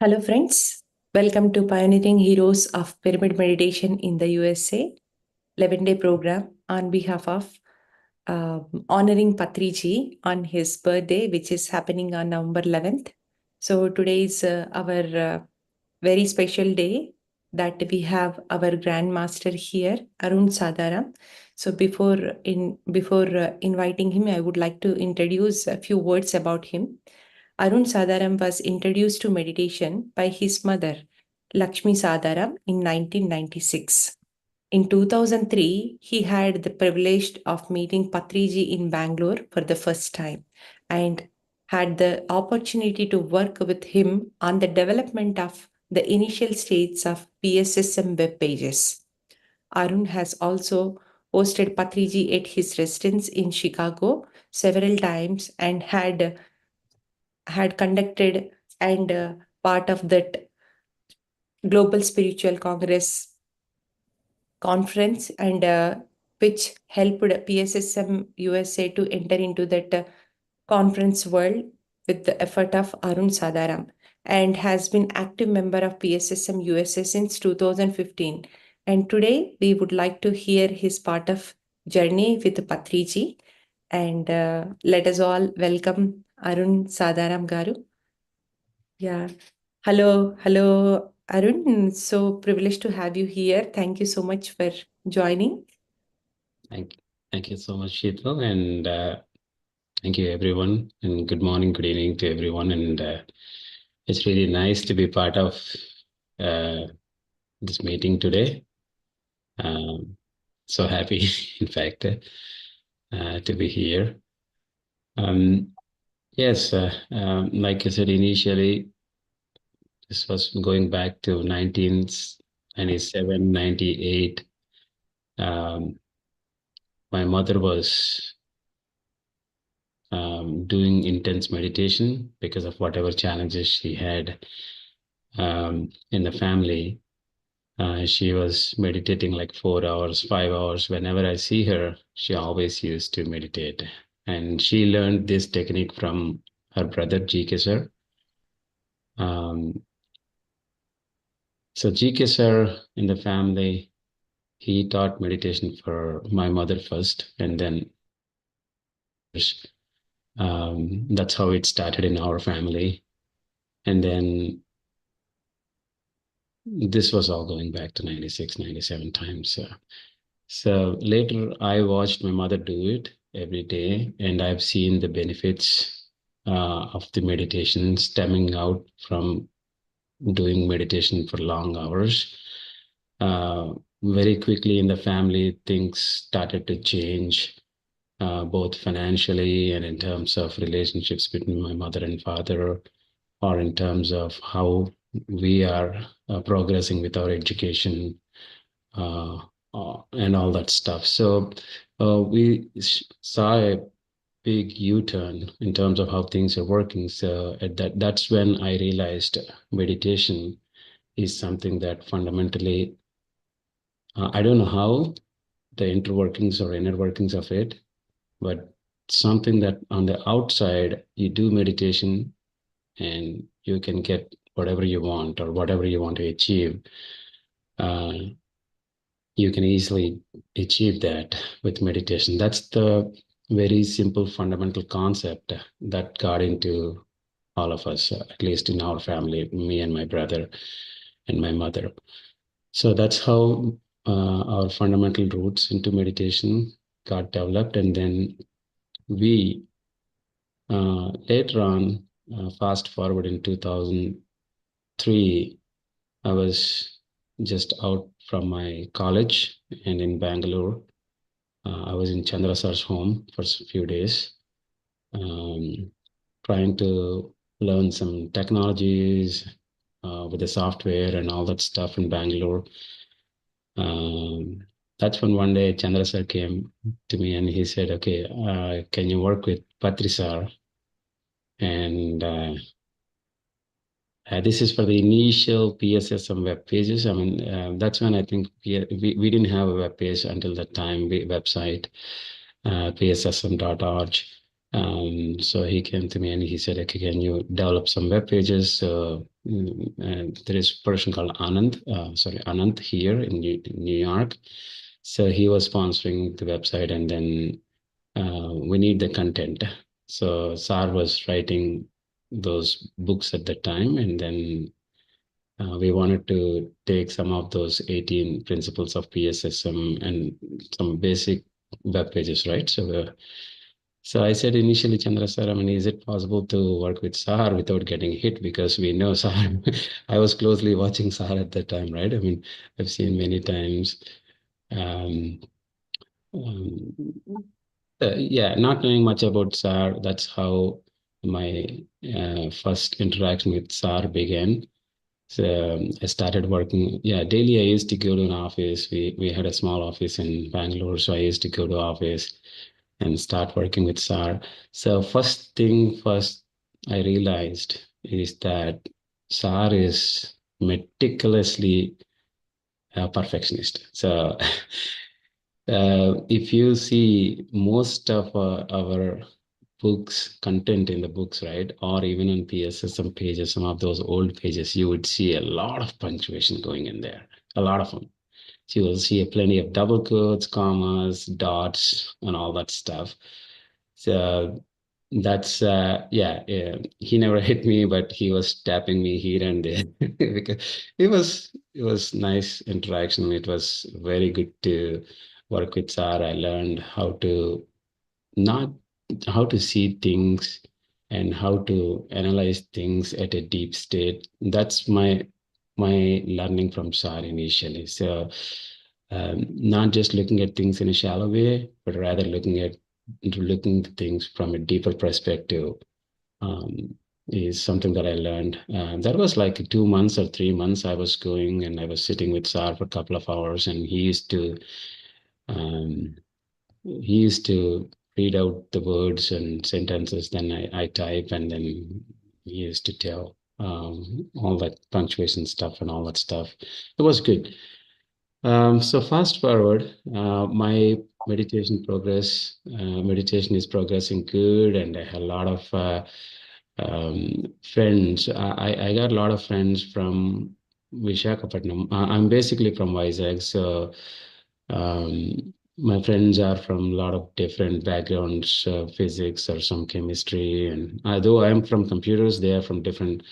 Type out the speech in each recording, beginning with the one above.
Hello, friends. Welcome to Pioneering Heroes of Pyramid Meditation in the USA 11-day program on behalf of honoring Patriji on his birthday, which is happening on November 11th. So, today is our very special day that we have our Grandmaster here, Arun Sadaram. So, before inviting him, I would like to introduce a few words about him. Arun Sadaram was introduced to meditation by his mother, Lakshmi Sadaram, in 1996. In 2003, he had the privilege of meeting Patriji in Bangalore for the first time and had the opportunity to work with him on the development of the initial stages of PSSM web pages. Arun has also hosted Patriji at his residence in Chicago several times and had conducted and part of that Global Spiritual Congress conference and which helped PSSM USA to enter into that conference world with the effort of Arun Sadaram and has been active member of PSSM USA since 2015. And today we would like to hear his part of journey with Patriji and let us all welcome Arun Sadaram Garu. Yeah. Hello, Arun. So privileged to have you here. Thank you so much for joining. Thank you so much, Sheetal, and thank you everyone. And good morning, good evening to everyone. And it's really nice to be part of this meeting today. So happy, in fact, to be here. Yes, like I said initially, this was going back to 1997, 98. My mother was doing intense meditation because of whatever challenges she had in the family. She was meditating like 4 hours, 5 hours. Whenever I see her, she always used to meditate. And she learned this technique from her brother, GK sir. So GK sir in the family, he taught meditation for my mother first, and then that's how it started in our family. And then this was all going back to 96, 97 times. So later I watched my mother do it every day, and I've seen the benefits of the meditation stemming out from doing meditation for long hours. Very quickly in the family, things started to change, both financially and in terms of relationships between my mother and father, or in terms of how we are progressing with our education and all that stuff. So we saw a big U-turn in terms of how things are working. So that's when I realized meditation is something that fundamentally, I don't know how the inner workings or inner workings of it, but something that on the outside you do meditation and you can get whatever you want or whatever you want to achieve. You can easily achieve that with meditation. That's the very simple fundamental concept that got into all of us, at least in our family, me and my brother and my mother. So that's how our fundamental roots into meditation got developed. And then we later on, fast forward in 2003, I was just out from my college and in Bangalore. I was in Chandra sir's home for a few days, trying to learn some technologies with the software and all that stuff in Bangalore. That's when one day Chandra sir came to me and he said, "Okay, can you work with Patri sir?" And this is for the initial PSSM web pages. I mean, that's when I think we didn't have a web page until that time, website, pssm.org. So he came to me and he said, okay, can you develop some web pages? And there is a person called Anand here in New York. So he was sponsoring the website, and then we need the content. So Sar was writing those books at the time, and then we wanted to take some of those 18 principles of PSSM and some basic web pages, right? So I said initially, Chandra sir, I mean, is it possible to work with Sahar without getting hit? Because we know Sahar. I was closely watching Sahar at that time, right? I mean, I've seen many times. Um, yeah, not knowing much about SAR, that's how my first interaction with SAR began. So I started working. Yeah, daily I used to go to an office. We had a small office in Bangalore, so I used to go to office and start working with SAR. So first thing first, I realized is that SAR is meticulously a perfectionist. So if you see most of our books, content in the books, right, or even on PSSM pages, some of those old pages, you would see a lot of punctuation going in there, a lot of them. So you will see plenty of double quotes, commas, dots, and all that stuff. So that's yeah. He never hit me, but he was tapping me here and there because it was nice interaction. It was very good to work with Sar. I learned not how to see things and how to analyze things at a deep state. That's my learning from Sar initially. So not just looking at things in a shallow way, but rather looking at things from a deeper perspective um, is something that I learned. That was like 2 months or 3 months. I was going and I was sitting with Sar for a couple of hours, and um, he used to read out the words and sentences. Then I type, and then he used to tell all that punctuation stuff and all that stuff. It was good. So fast forward, my meditation is progressing good, and I had a lot of friends. I got a lot of friends from Vishakhapatnam. I'm basically from Vizag, so my friends are from a lot of different backgrounds, physics or some chemistry, and although I am from computers, they are from different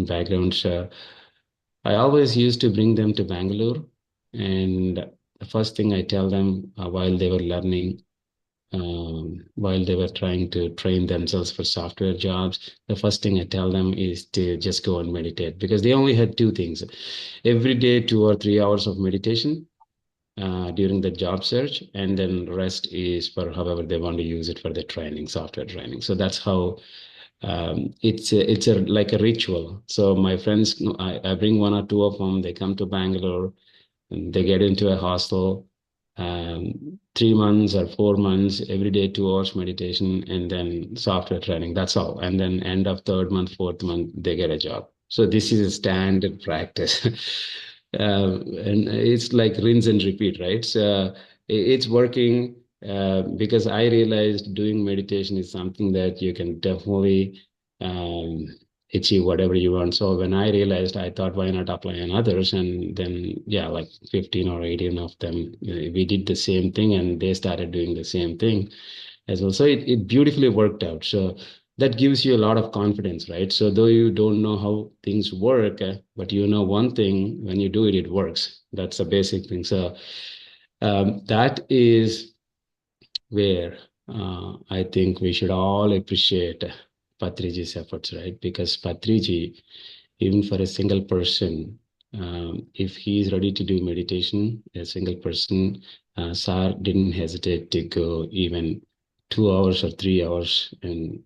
backgrounds. I always used to bring them to Bangalore, and the first thing I tell them while they were learning, while they were trying to train themselves for software jobs, the first thing I tell them is to just go and meditate, because they only had two things: every day 2 or 3 hours of meditation during the job search, and then rest is for however they want to use it for the training, software training. So that's how it's a like a ritual. So my friends, I bring one or two of them. They come to Bangalore, and they get into a hostel. 3 months or 4 months, every day 2 hours meditation, and then software training. That's all. And then end of third month, fourth month, they get a job. So this is a standard practice. And it's like rinse and repeat, right? So it's working because I realized doing meditation is something that you can definitely um, achieve whatever you want. So when I realized, I thought, why not apply on others? And then, yeah, like 15 or 18 of them, we did the same thing, and they started doing the same thing as well. So it beautifully worked out. So that gives you a lot of confidence, right? So though you don't know how things work, but you know one thing: when you do it, it works. That's a basic thing. So that is where I think we should all appreciate Patriji's efforts, right? Because Patriji, even for a single person, if he is ready to do meditation, a single person, Sar didn't hesitate to go even 2 hours or 3 hours. And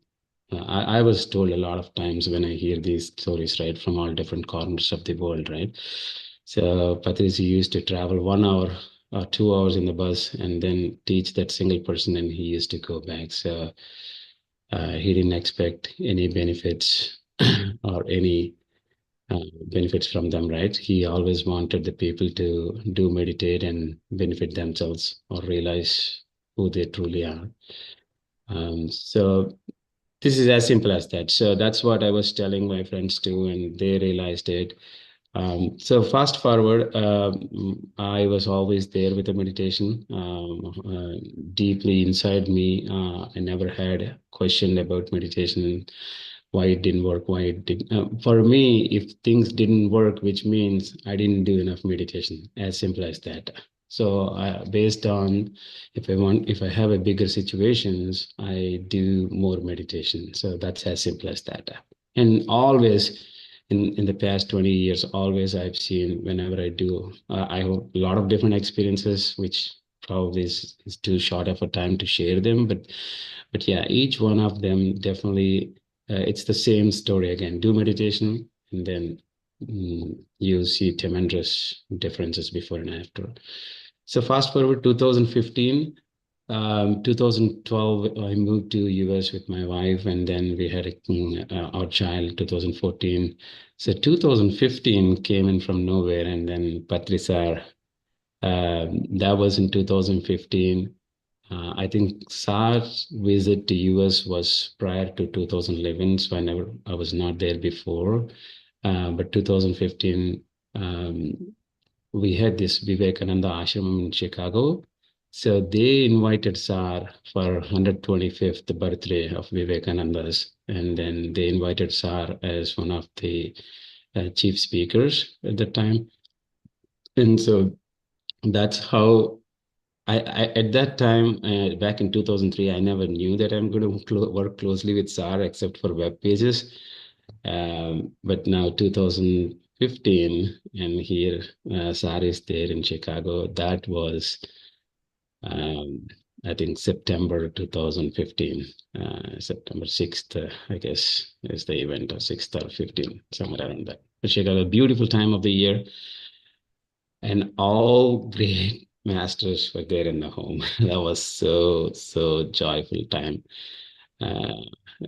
I was told a lot of times when I hear these stories, right, from all different corners of the world, right? So Patrici used to travel 1 hour or 2 hours in the bus and then teach that single person, and he used to go back. So he didn't expect any benefits or any benefits from them, right? He always wanted the people to do meditate and benefit themselves or realize who they truly are. So this is as simple as that. So that's what I was telling my friends too, and they realized it. So fast forward, I was always there with the meditation, deeply inside me. I never had a question about meditation, why it didn't work, why it did. For me, if things didn't work, which means I didn't do enough meditation, as simple as that. So based on if I have a bigger situations, I do more meditation. So that's as simple as that. And always in the past 20 years, always I've seen whenever I do, I have a lot of different experiences, which probably is too short of a time to share them. But yeah, each one of them definitely, it's the same story again. Do meditation, and then you see tremendous differences before and after. So fast forward 2015, 2012, I moved to US with my wife, and then we had our child 2014. So 2015 came in from nowhere, and then Patrisar, that was in 2015. I think SAR's visit to US was prior to 2011, so I was not there before. But 2015, we had this Vivekananda Ashram in Chicago. So they invited SAR for 125th birthday of Vivekananda's, and then they invited SAR as one of the chief speakers at the time. And so that's how at that time, back in 2003, I never knew that I'm going to work closely with SAR except for web pages. But now 2015, and here SAR is there in Chicago. That was, um, I think, September 2015, September 6th, I guess, is the event, or 6th or 15th, somewhere around that. But Chicago, beautiful time of the year, and all great masters were there in the home. That was so joyful time, uh,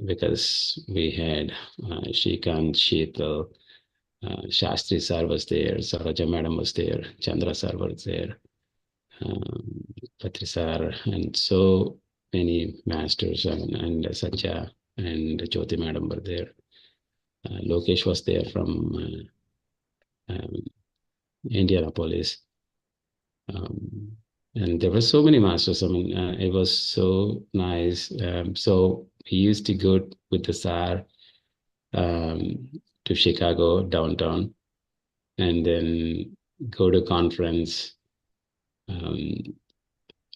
because we had Shrikant, Sheetal, Shastri sir was there, Saraja madam was there, Chandra sir was there, um, Patri sir, and so many masters, and Satya and Jyoti madam were there. Lokesh was there from Indianapolis. Um, and there were so many masters. I mean, it was so nice. So he used to go with the SAR um, to Chicago downtown, and then go to conference. Um,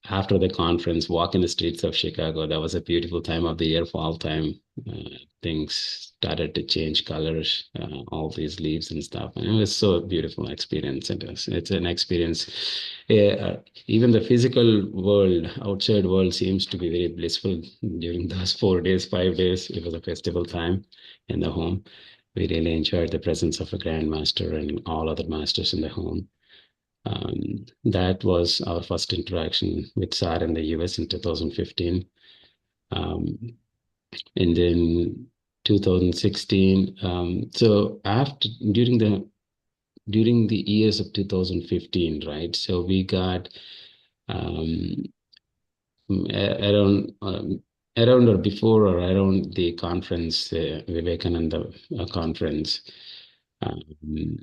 After the conference, walk in the streets of Chicago. That was a beautiful time of the year, fall time. Things started to change colors, all these leaves and stuff. And it was so a beautiful experience. It's an experience. Even the physical world, outside world, seems to be very blissful during those 4 days, 5 days. It was a festival time in the home. We really enjoyed the presence of a grandmaster and all other masters in the home. That was our first interaction with SAR in the US in 2015. Um, and then 2016. So after during the years of 2015, right? So we got um, around around or before or around the conference, Vivekananda conference. Um,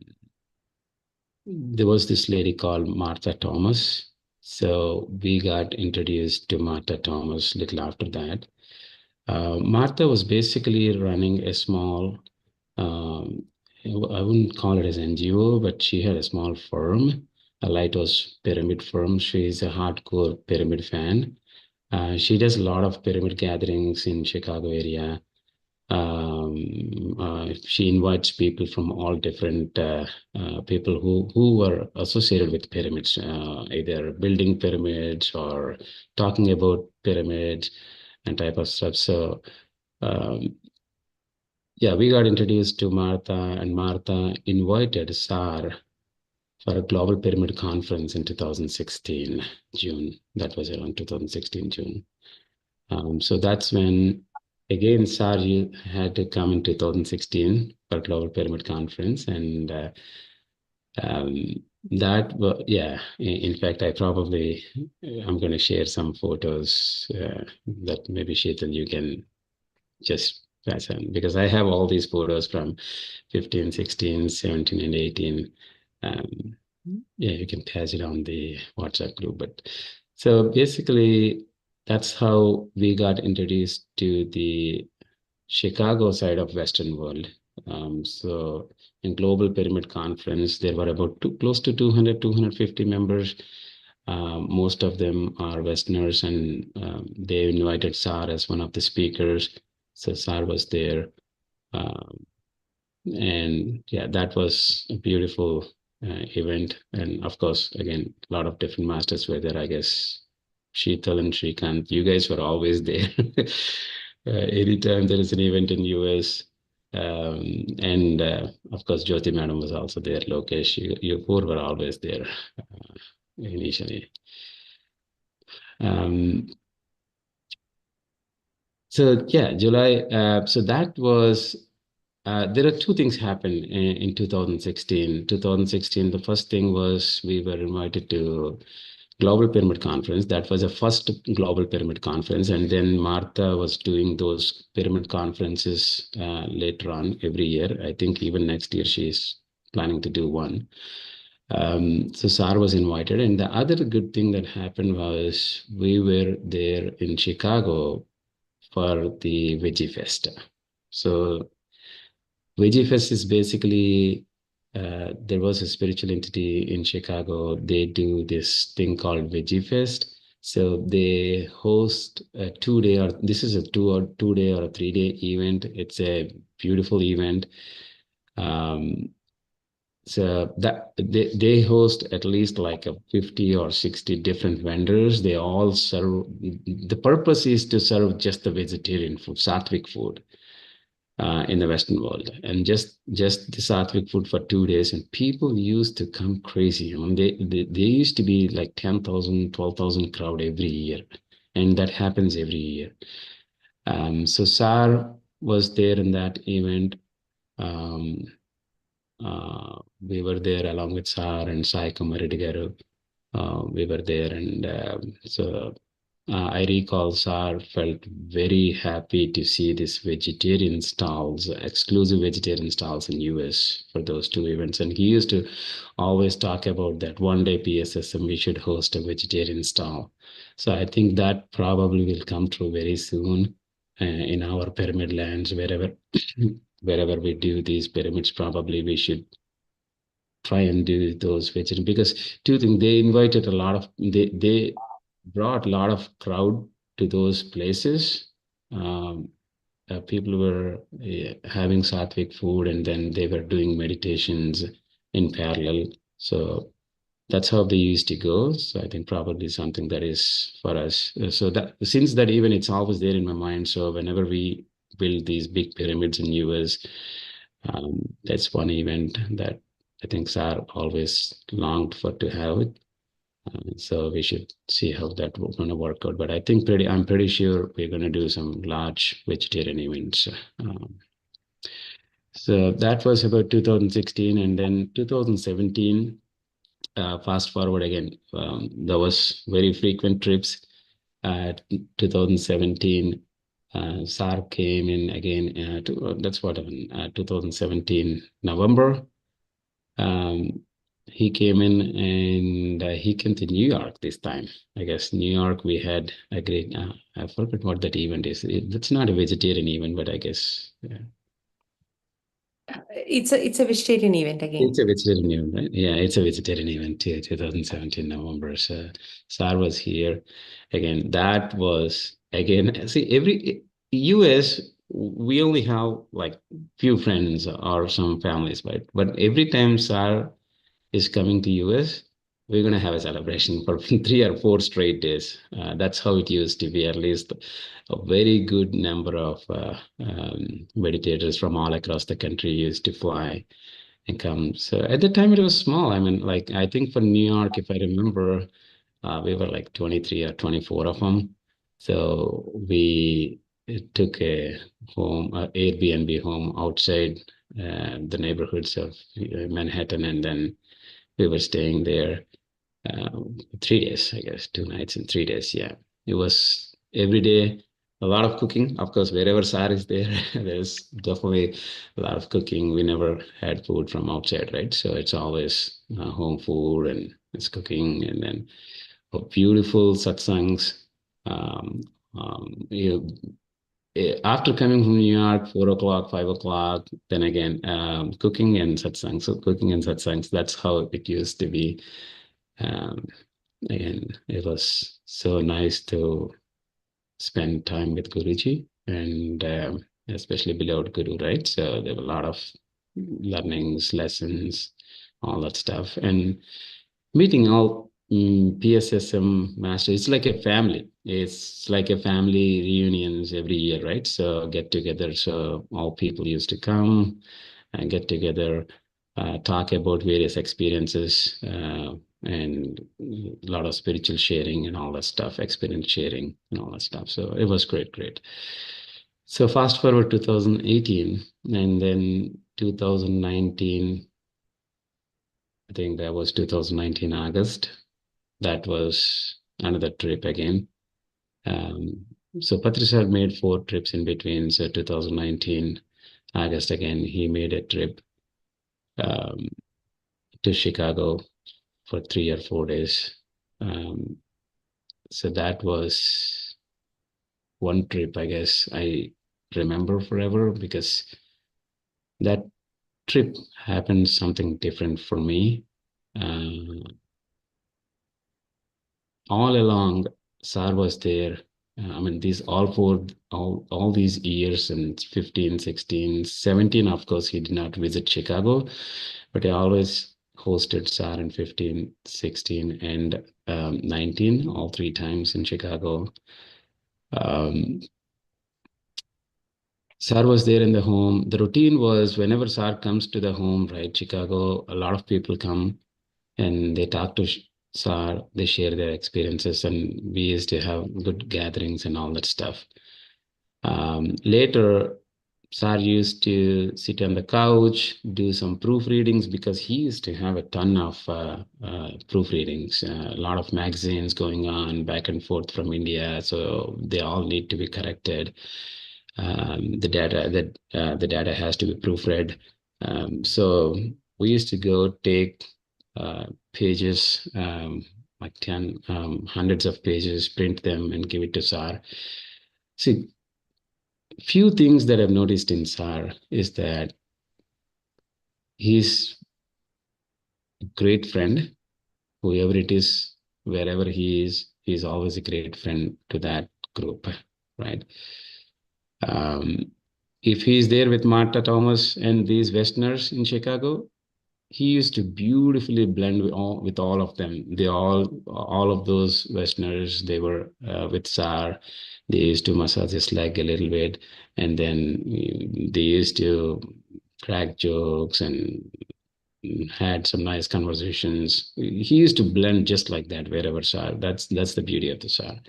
there was this lady called Martha Thomas. So we got introduced to Martha Thomas little after that. Martha was basically running a small, um, I wouldn't call it as NGO, but she had a small firm, a lighthouse pyramid firm. She's a hardcore pyramid fan. She does a lot of pyramid gatherings in Chicago area. She invites people from all different people who were associated with pyramids, either building pyramids or talking about pyramids and type of stuff. So um, yeah, we got introduced to Martha, and Martha invited SAR for a global pyramid conference in 2016 June. That was around 2016 June. So that's when, again, Sarji had to come in 2016 for Global Pyramid Conference. And um, Yeah. In fact, I'm going to share some photos that maybe Sheetal, you can just pass on, because I have all these photos from 15, 16, 17, and 18. Um, yeah, you can pass it on the WhatsApp group. But so basically, that's how we got introduced to the Chicago side of Western world. So in Global Pyramid Conference, there were about close to 200, 250 members. Most of them are Westerners, and they invited SAR as one of the speakers. So SAR was there. Um, and yeah, that was a beautiful event. And of course, again, a lot of different masters were there. I guess Sheetal and Shrikant, you guys were always there. Anytime there is an event in US, and of course, Jyoti Madam was also there. Lokesh, you four were always there initially. Um, so yeah, July. So that was there are two things happened in 2016. 2016, the first thing was we were invited to Global Pyramid Conference. That was the first Global Pyramid Conference. And then Martha was doing those pyramid conferences later on every year. I think even next year she's planning to do one. So SAR was invited. And the other good thing that happened was we were there in Chicago for the Veggie Fest. So Veggie Fest is basically there was a spiritual entity in Chicago. They do this thing called Veggie Fest. So they host a 2 day, or this is a 2 day or a 3 day event. It's a beautiful event. Um, so that they host at least like a 50 or 60 different vendors. They all serve. The purpose is to serve just the vegetarian food, sattvic food in the Western world, and just the sattvic food for 2 days, and people used to come crazy. I mean, they used to be like 10,000, 12,000 crowd every year, and that happens every year. So SAR was there in that event. Um, we were there along with SAR and Sai Kamaradigaru. We were there, and so I recall SAR felt very happy to see this vegetarian stalls, exclusive vegetarian stalls in US for those two events. And he used to always talk about that one day PSSM we should host a vegetarian stall. So I think that probably will come true very soon in our pyramid lands, wherever wherever we do these pyramids. Probably we should try and do those vegetarian, because two things, they invited a lot of they brought a lot of crowd to those places. um, People were having sattvic food, and then they were doing meditations in parallel. So that's how they used to go. So I think probably something that is for us. So that since that even it's always there in my mind. So whenever we build these big pyramids in US, that's one event that I think Sar always longed for to have it. So we should see how that going to work out. But I'm pretty sure we're going to do some large vegetarian events. So that was about 2016, and then 2017. Fast forward again, there was very frequent trips. 2017, SAR came in again. That's what happened. 2017 November. Um, he came in, and he came to New York this time. I guess New York, we had a great. I forgot what that event is. It's not a vegetarian event, but I guess yeah. It's a vegetarian event It's again. a vegetarian event, right? Yeah, it's a vegetarian event too, 2017 November. So SAR was here. Again, that was again, see, every US, we only have like few friends or some families, right? But every time SAR is coming to US, we're gonna have a celebration for 3 or 4 straight days. That's how it used to be. At least a very good number of meditators from all across the country used to fly and come. So at the time it was small. I mean, like I think for New York, if I remember, we were like 23 or 24 of them. So we took a Airbnb home outside the neighborhoods of Manhattan, and then we were staying there 3 days, I guess, 2 nights and 3 days. Yeah, it was every day a lot of cooking. Of course, wherever Sar is there, there's definitely a lot of cooking. We never had food from outside, right? So it's always home food and it's cooking, and then beautiful satsangs. Um, you after coming from New York, 4 o'clock, 5 o'clock, then again, cooking and satsangs. So cooking and satsangs, that's how it used to be. Um, and it was so nice to spend time with Guruji and especially beloved Guru, right? So there were a lot of learnings, lessons, all that stuff. And meeting all PSSM masters, it's like a family. It's like a family reunions every year, right? So get together. So all people used to come and get together, talk about various experiences, and a lot of spiritual sharing and all that stuff, experience sharing and all that stuff. So it was great, great. So fast forward 2018, and then 2019, I think that was 2019 August. That was another trip again. Um, so Patriji had made 4 trips in between. So 2019 August again, he made a trip um, to Chicago for 3 or 4 days. Um, so that was one trip, I guess I remember forever because that trip happened something different for me. Uh, all along, Sar was there. I mean, these all these years and 15, 16, 17, of course, he did not visit Chicago, but he always hosted Sar in 15, 16, and 19, all 3 times in Chicago. Um, Sar was there in the home. The routine was whenever Sar comes to the home, right, Chicago, a lot of people come and they talk to Sar, they share their experiences, and we used to have good gatherings and all that stuff. Later, Sar used to sit on the couch, do some proofreadings because he used to have a ton of proofreadings, a lot of magazines going on back and forth from India, so they all need to be corrected. The data has to be proofread. So we used to go take pages, like 10, hundreds of pages, print them, and give it to SAR. See, few things that I've noticed in SAR is that he's a great friend, whoever it is, wherever he is, he's always a great friend to that group, right? Um, if he's there with Martha Thomas and these Westerners in Chicago, he used to beautifully blend with all of them. All of those Westerners, they were with SAR. They used to massage his leg a little bit, and then they used to crack jokes and had some nice conversations. He used to blend just like that wherever SAR. That's the beauty of the SAR.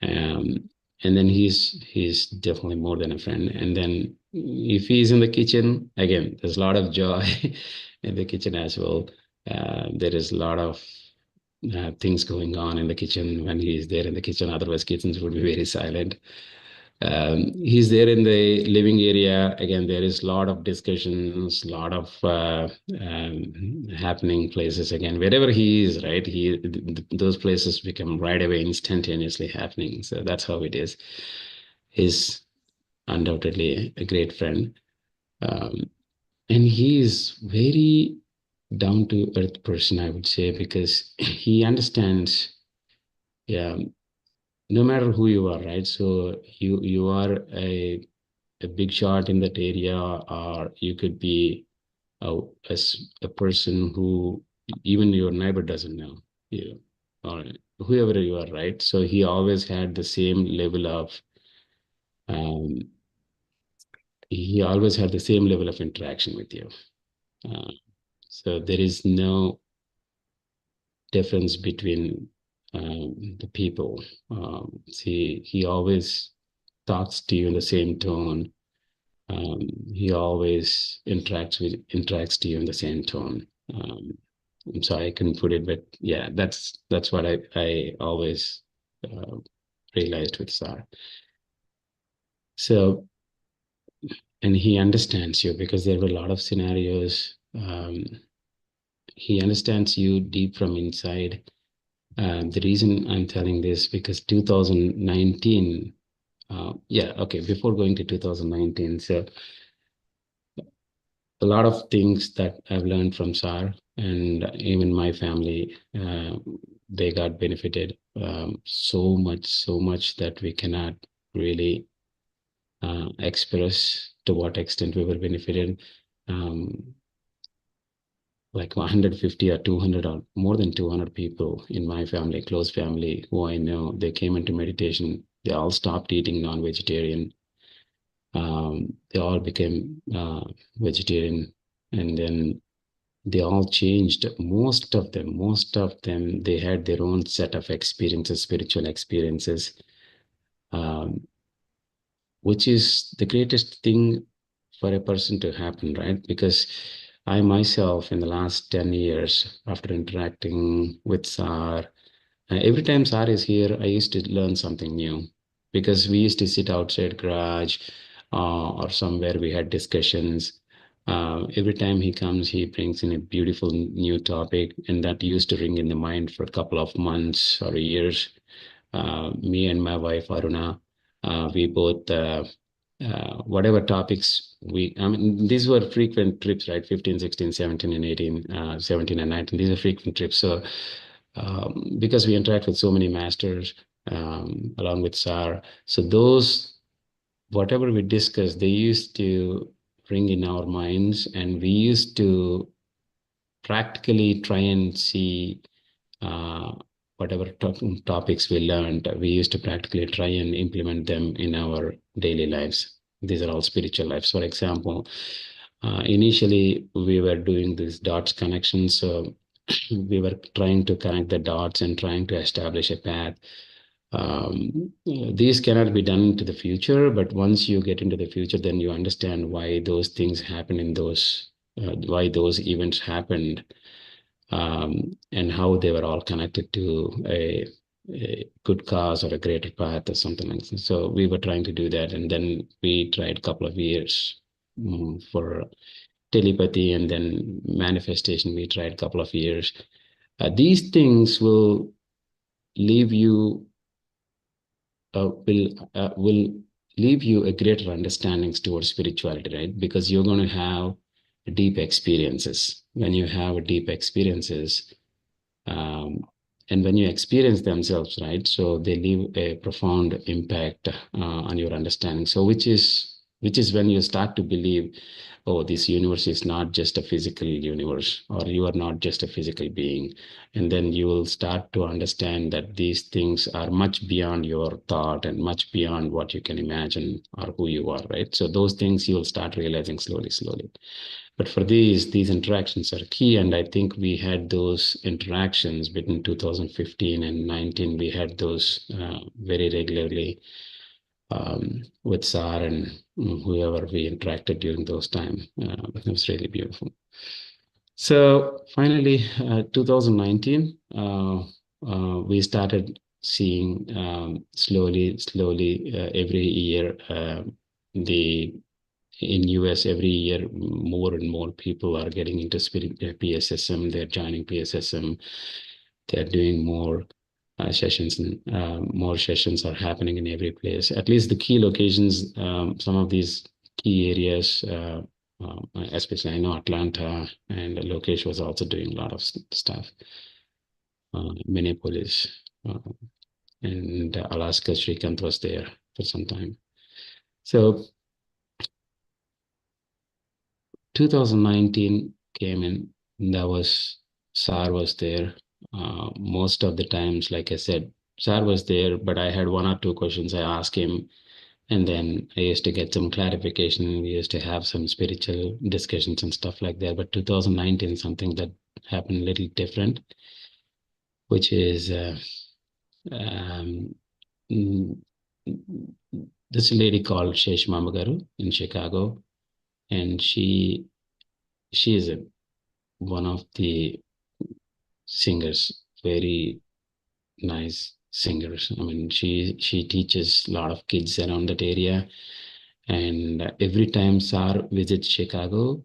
Um, and then he's definitely more than a friend. And then if he's in the kitchen, again, there's a lot of joy in the kitchen as well. There is a lot of things going on in the kitchen when he's there in the kitchen. Otherwise, kitchens would be very silent. He's there in the living area. Again, there is a lot of discussions, a lot of happening places. Again, wherever he is, right, those places become right away instantaneously happening. So that's how it is. He's undoubtedly a great friend, um, and he is very down to earth person, I would say, because he understands. Yeah, no matter who you are, right? So you are a big shot in that area, or you could be a person who even your neighbor doesn't know you, or whoever you are, right? So he always had the same level of um, he always had the same level of interaction with you. Uh, so there is no difference between the people. He always talks to you in the same tone. He always interacts to you in the same tone. I'm sorry I couldn't put it, but yeah, that's what I always uh, realized with Sar. So, and he understands you because there were a lot of scenarios. He understands you deep from inside. The reason I'm telling this because 2019, yeah, okay, before going to 2019, so a lot of things that I've learned from SAR and even my family, they got benefited so much that we cannot really express to what extent we were benefited. Um, like 150 or 200 or more than 200 people in my family, close family, who I know, they came into meditation. They all stopped eating non-vegetarian. They all became vegetarian, and then they all changed. Most of them, they had their own set of experiences, spiritual experiences, um, which is the greatest thing for a person to happen, right? Because I myself, in the last 10 years, after interacting with SAR, every time SAR is here, I used to learn something new because we used to sit outside garage or somewhere we had discussions. Every time he comes, he brings in a beautiful new topic, and that used to ring in the mind for a couple of months or years. Me and my wife Aruna, we both whatever topics I mean, these were frequent trips, right? 15, 16, 17, and 18, 17 and 19. These are frequent trips. So because we interact with so many masters along with SAR, so those whatever we discuss, they used to ring in our minds, and we used to practically try and see uh, whatever topics we learned, we used to practically try and implement them in our daily lives. These are all spiritual lives. For example, initially we were doing these dots connections. So we were trying to connect the dots and trying to establish a path. These cannot be done into the future, but once you get into the future, then you understand why those things happen in those, why those events happened, and how they were all connected to a good cause or a greater path or something like that. So we were trying to do that, and then we tried a couple of years for telepathy, and then manifestation. We tried a couple of years. These things leave you will leave you a greater understanding towards spirituality, right? Because you're going to have deep experiences. When you have deep experiences, um, and when you experience themselves, right, so they leave a profound impact on your understanding. So which is when you start to believe, oh, this universe is not just a physical universe, or you are not just a physical being. And then you will start to understand that these things are much beyond your thought and much beyond what you can imagine or who you are, right? So those things you will start realizing slowly. But for these interactions are key, and I think we had those interactions between 2015 and 19. We had those very regularly with SAR and whoever we interacted during those time. It was really beautiful. So finally, 2019, we started seeing slowly every year the in US every year more and more people are getting into spirit PSSM. They're joining PSSM. They're doing more sessions, and more sessions are happening in every place. At least the key locations, some of these key areas, especially I know Atlanta and Lokesh was also doing a lot of stuff. Minneapolis and Alaska, Shrikant was there for some time. So 2019 came in, that was SAR was there. Most of the times, like I said, SAR was there, but I had one or two questions I asked him, and then I used to get some clarification. We used to have some spiritual discussions and stuff like that. But 2019, something that happened a little different, which is um, mm, this lady called Shesh Mamagaru in Chicago, and she is one of the singers, very nice singers. I mean, she teaches a lot of kids around that area, and every time Sar visits Chicago,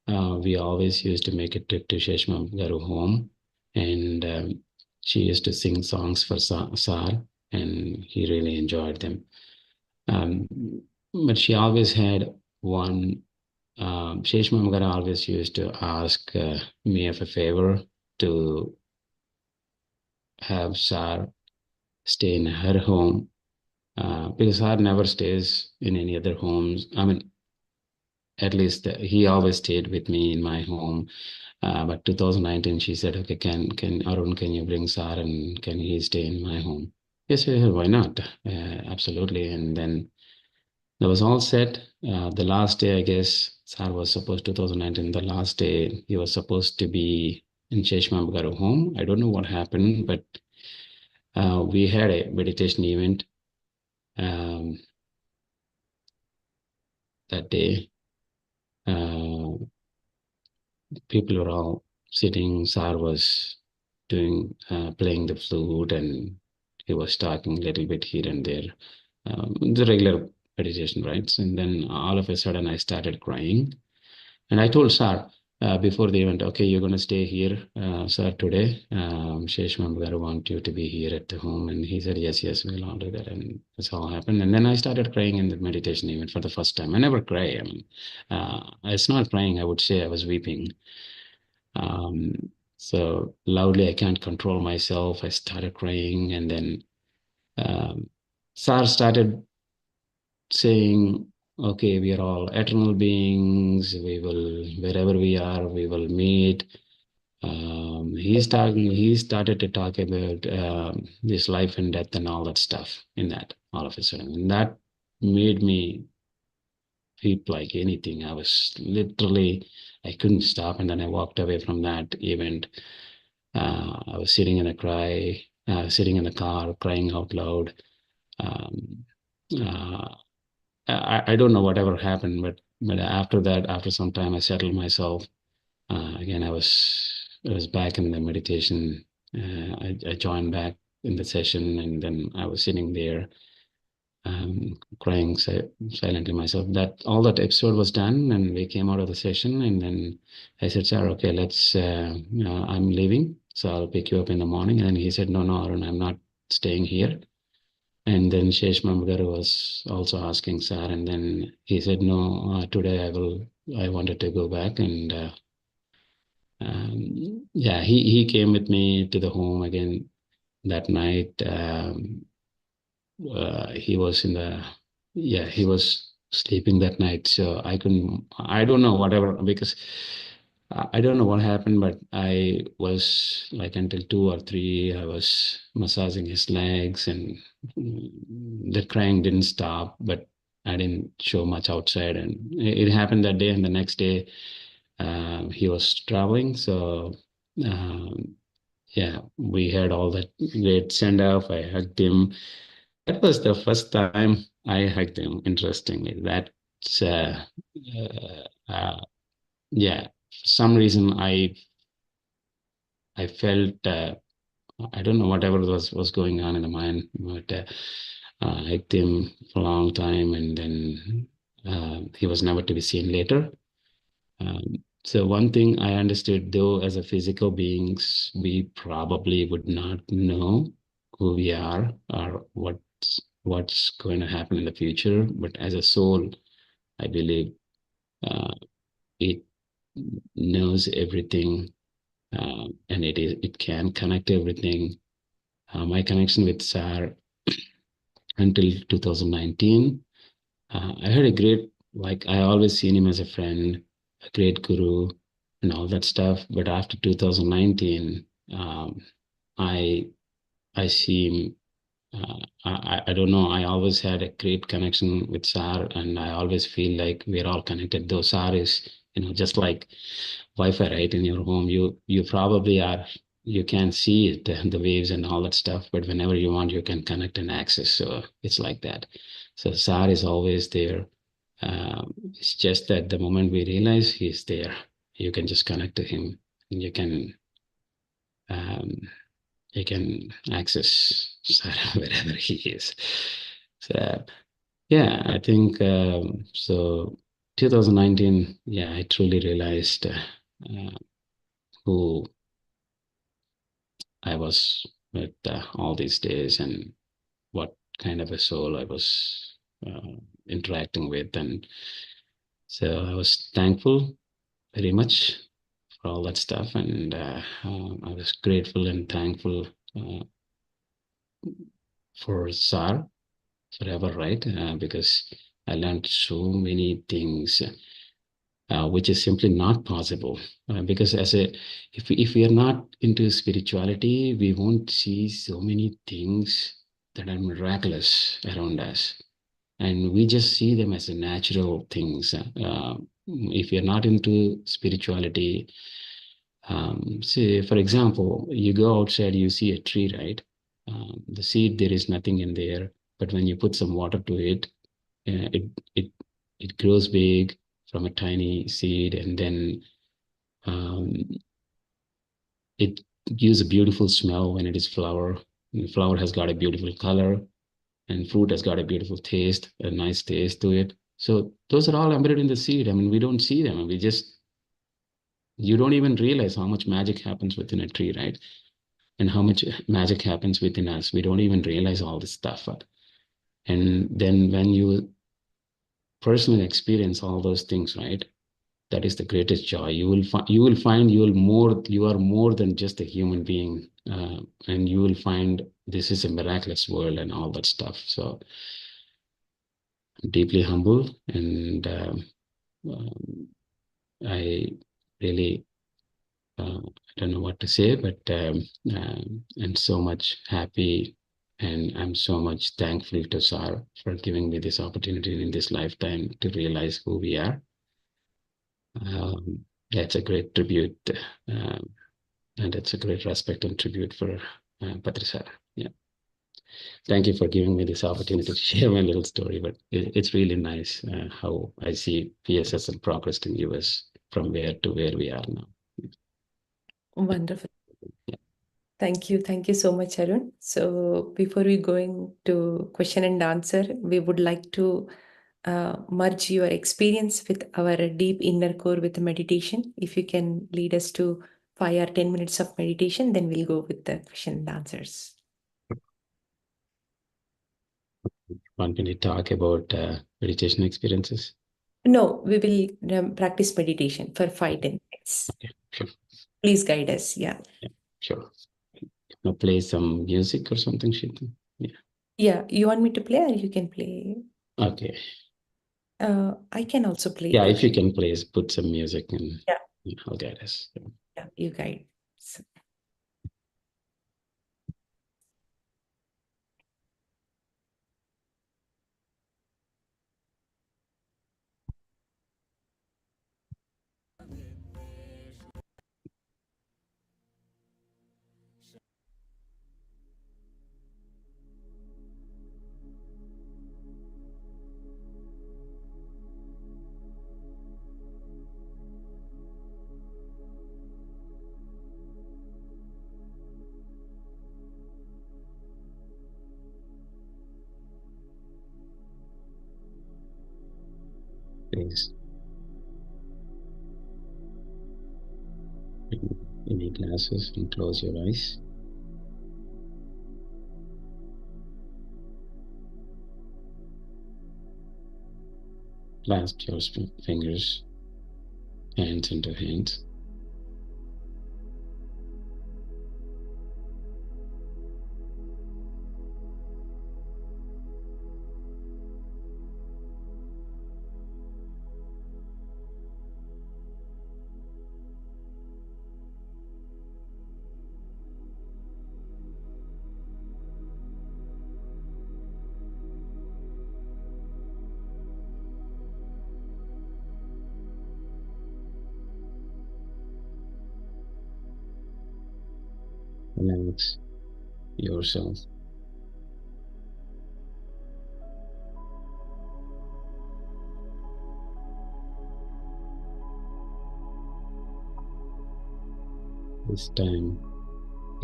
we always used to make a trip to Sheshma Garu home, and she used to sing songs for Sar, and he really enjoyed them. Um, but she always had one. Sheshma Garu always used to ask me of a favor to have Sar stay in her home because Har never stays in any other homes. I mean, at least he always stayed with me in my home. But 2019, she said, "Okay, can Arun, can you bring Sar and can he stay in my home?" Yes, yeah, why not? Absolutely. And then that was all set. The last day, I guess, Sar was supposed 2019. The last day he was supposed to be in Cheshma Garu home. I don't know what happened, but we had a meditation event um, that day. Uh, People were all sitting. Sar was doing playing the flute, and he was talking a little bit here and there. The regular meditation, right? And then all of a sudden, I started crying, and I told Sar before the event, "Okay, you're going to stay here, sir, today. Sheshman Garu want you to be here at the home." And he said, "Yes, yes, we'll all do that." And that's all happened. And then I started crying in the meditation event for the first time. I never cry. I mean, it's not crying. I would say I was weeping. Um, so loudly, I can't control myself. I started crying, and then um, Sar started saying, "Okay, we are all eternal beings. We will, wherever we are, we will meet." He started to talk about this life and death and all that stuff in that all of a sudden, and that made me weep like anything. I was literally, I couldn't stop, and then I walked away from that event. I was sitting in the car, crying out loud. Um, uh, I don't know whatever happened, but after that, after some time, I settled myself. Again, I was back in the meditation. I joined back in the session, and then I was sitting there, crying silently myself. That all that episode was done, and we came out of the session, and then I said, "Sir, okay, let's. I'm leaving, so I'll pick you up in the morning." And he said, "No, no, Arun, I'm not staying here." And then Shesh Mamgaru was also asking Sir, and then he said, "No, today I will. I wanted to go back." And yeah, he came with me to the home again that night. He was in the Yeah, he was sleeping that night, so I couldn't. I don't know whatever, because I don't know what happened, but I was like until 2 or 3, I was massaging his legs, and the crying didn't stop, but I didn't show much outside, and it happened that day. And the next day, he was traveling, so um, yeah, we had all that great send off. I hugged him. That was the first time I hugged him. Interestingly, that's yeah. For some reason, I felt I don't know whatever was going on in the mind, but I hugged him for a long time, and then he was never to be seen later. So one thing I understood, though, as a physical beings, we probably would not know who we are or what's going to happen in the future. But as a soul, I believe uh, it knows everything, and it can connect everything. My connection with SAR until 2019, I had a great, like, I always seen him as a friend, a great guru, and all that stuff. But after 2019, I I see him. I don't know. I always had a great connection with SAR, and I always feel like we're all connected. Though SAR is, just like Wi-Fi, right, in your home. You probably are. You can see it, the waves and all that stuff, but whenever you want, you can connect and access. So it's like that. So SAR is always there. It's just that the moment we realize he's there, you can just connect to him, and you can. he can access Sadaram wherever he is. So yeah, I think so. 2019, yeah, I truly realized who I was with all these days and what kind of a soul I was interacting with. And so I was thankful very much for all that stuff. And I was grateful and thankful uh, for SAR forever, right? Because I learned so many things which is simply not possible. Because if we are not into spirituality, we won't see so many things that are miraculous around us, and we just see them as a natural things. If you're not into spirituality, say for example, you go outside, you see a tree, right? The seed, there is nothing in there, but when you put some water to it, it it it grows big from a tiny seed, and then um, it gives a beautiful smell when it is flower. And flower has got a beautiful color, and fruit has got a beautiful taste, a nice taste to it. So those are all embedded in the seed. I mean, we don't see them, and we just you don't even realize how much magic happens within a tree, right? And how much magic happens within us. We don't even realize all this stuff. And then when you personally experience all those things, right? That is the greatest joy. You will find you are more than just a human being, and you will find this is a miraculous world and all that stuff. So I'm deeply humble, and um, I really I don't know what to say, but I'm so much happy, and I'm so much thankful to Sar for giving me this opportunity in this lifetime to realize who we are. That's a great tribute, um, and it's a great respect and tribute for Patriji. Yeah, thank you for giving me this opportunity to share my little story. But it's really nice how I see PSSM progressed in US from where to where we are now. Wonderful. Yeah, Thank you. Thank you so much, Arun. So before we going to question and answer, we would like to merge your experience with our deep inner core with meditation. If you can lead us to 5 or 10 minutes of meditation, then we'll go with the question and answers. want me to talk about meditation experiences? No, we will practice meditation for 5 10 minutes. Okay, sure. Please guide us. Yeah. Yeah, sure. Now play some music or something, Shita. Yeah. Yeah. You want me to play or you can play? Okay. I can also play Yeah, it. if you can please put some music and Yeah. I'll guide us. Yeah. You guide. So, Please, any glasses and close your eyes. Clasp your fingers, hands into hands. Relax yourself. This time,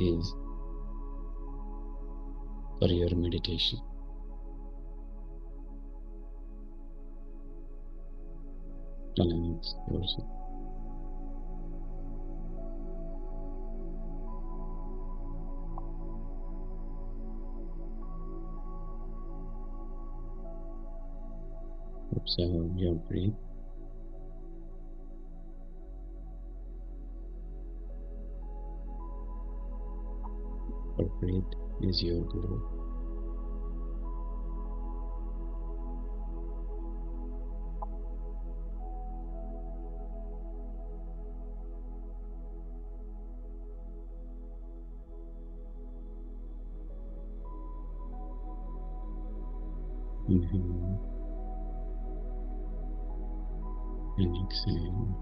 is for your meditation. Relax yourself. Observe your breath. Your breath is your guru. Inhale and exhale.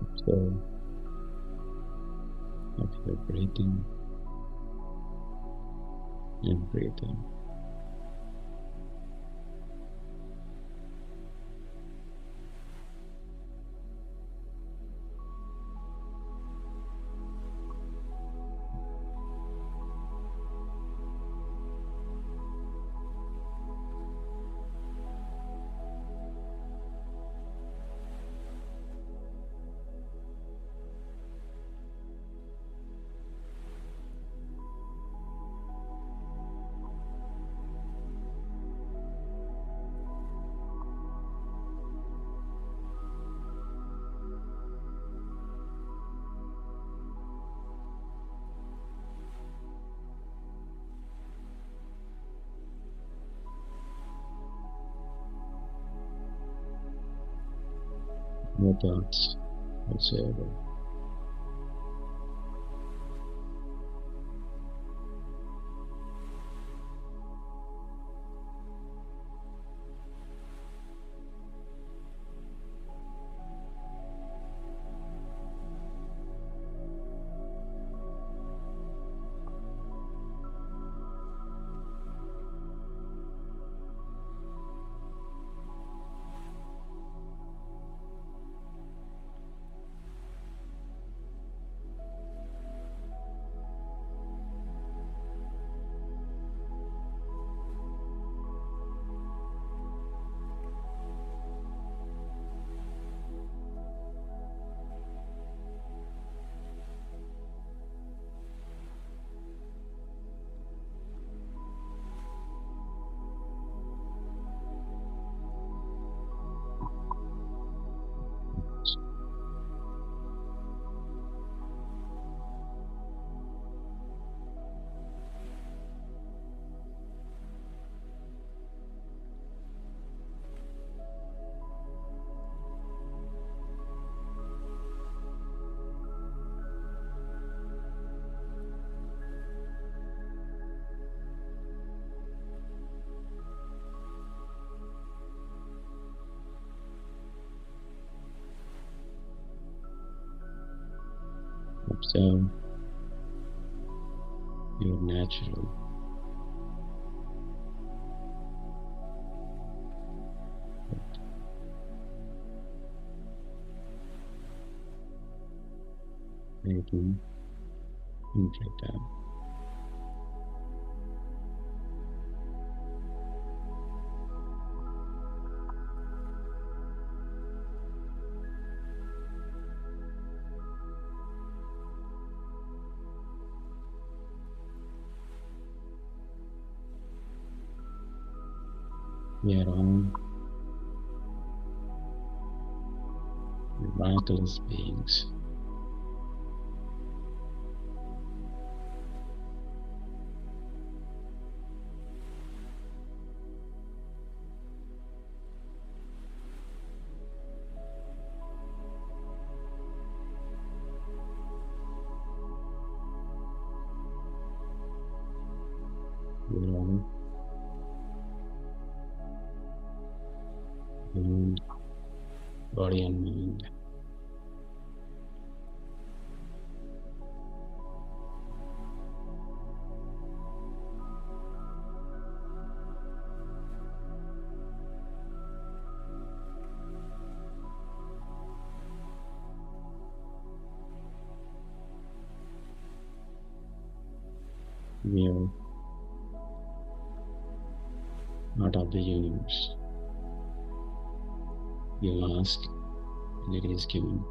Observe of your breathing and breathe out. No thoughts whatsoever. Observe your natural breathing and breathe out. We are all miraculous beings. your mind, body and mind. We are part of the universe. You ask, and it is given.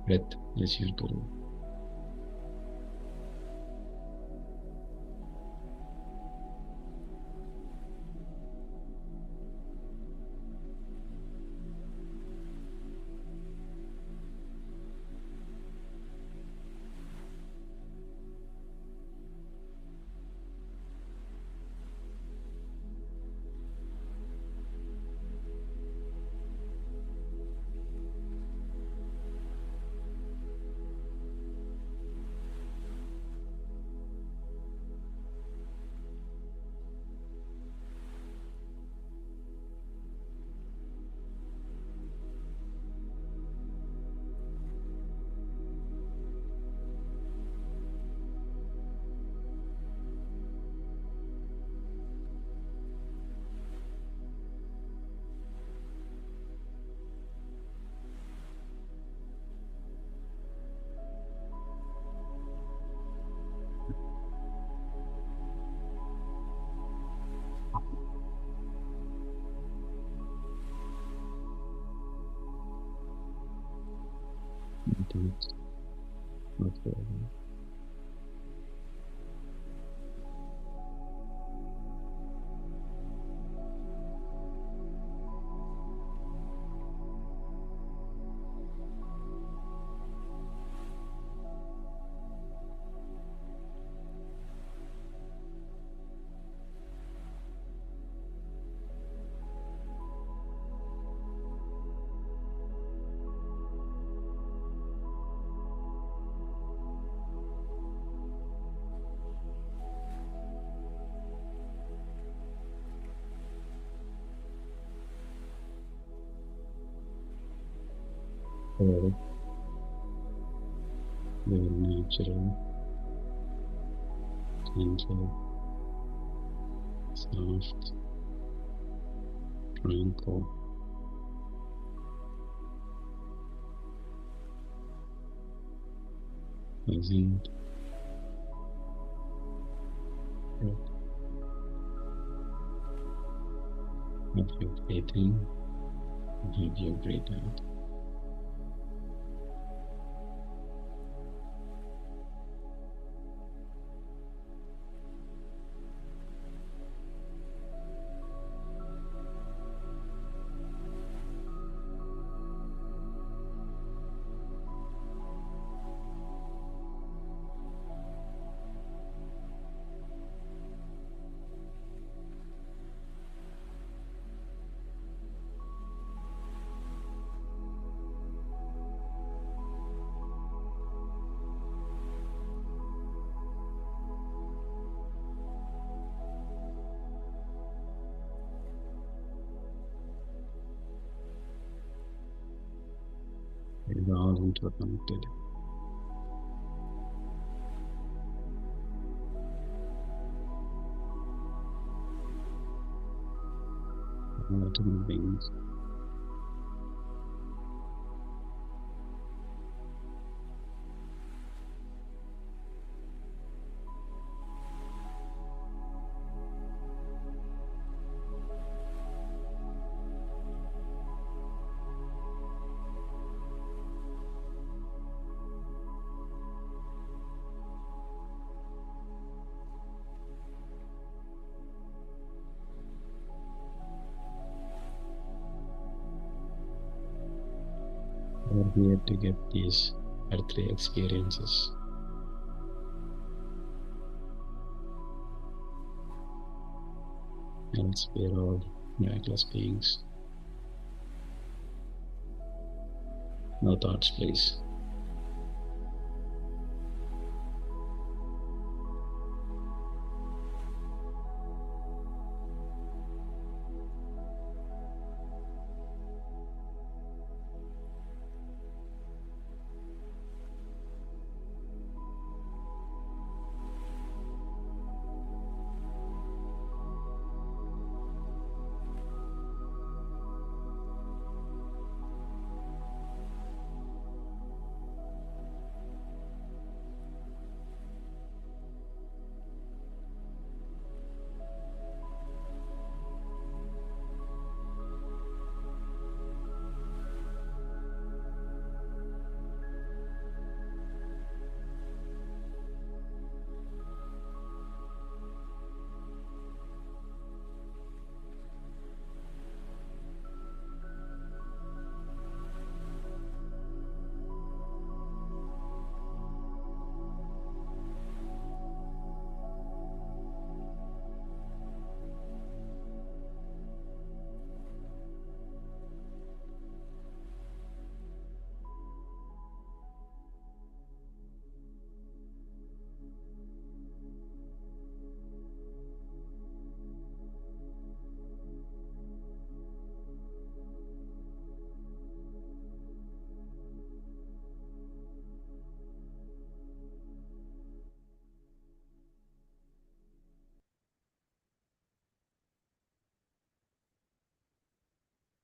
Breath is your guru. It is not forever. Forever. Your natural, gentle, soft, tranquil, pleasant breath of your breath in and of your breath out. It is all interconnected. All human beings. We are here to get these earthly experiences. Else we are all miraculous beings. No thoughts, please.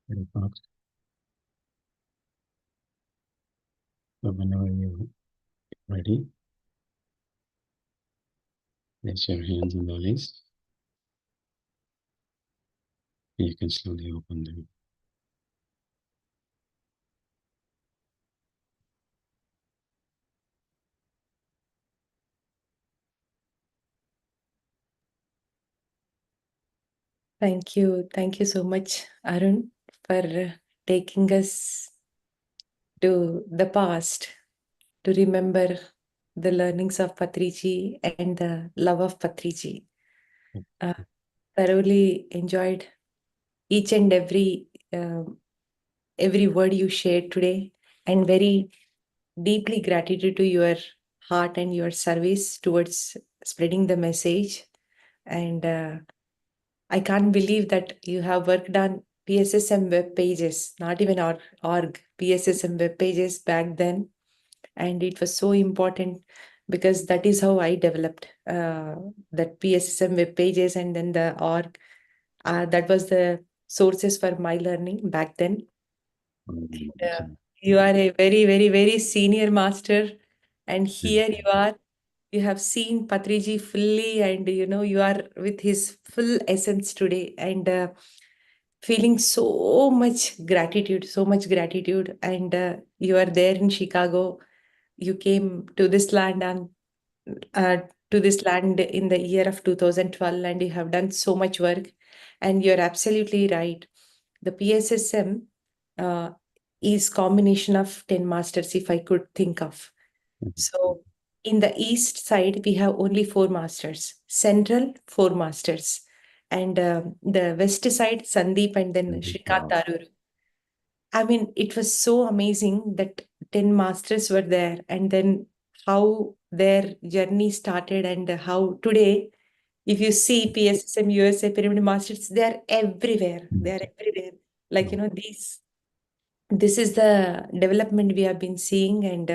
Any thoughts? So whenever you're ready, place your hands on the eyes. You can slowly open them. Thank you. Thank you so much, Arun, for taking us to the past to remember the learnings of Patriji and the love of Patriji. Uh, Thoroughly enjoyed each and every word you shared today, and very deeply gratitude to your heart and your service towards spreading the message. And I can't believe that you have worked on PSSM web pages, not even org, PSSM web pages back then. And it was so important because that is how I developed that PSSM web pages and then the org. That was the sources for my learning back then. You are a very, very, very senior master. And here you are, you have seen Patriji fully, and you are with his full essence today. And feeling so much gratitude. And you are there in Chicago. You came to this land and uh, to this land in the year of 2012, and you have done so much work. And you're absolutely right. The PSSM uh, is combination of 10 masters, if I could think of. So in the east side, we have only 4 masters, central 4 masters, and the west side, Sandeep, and then Shrikant Arur. I mean, it was so amazing that 10 masters were there, and then how their journey started, and how today, if you see PSSM USA Pyramid Masters, they are everywhere. They are everywhere. Like, this is the development we have been seeing. And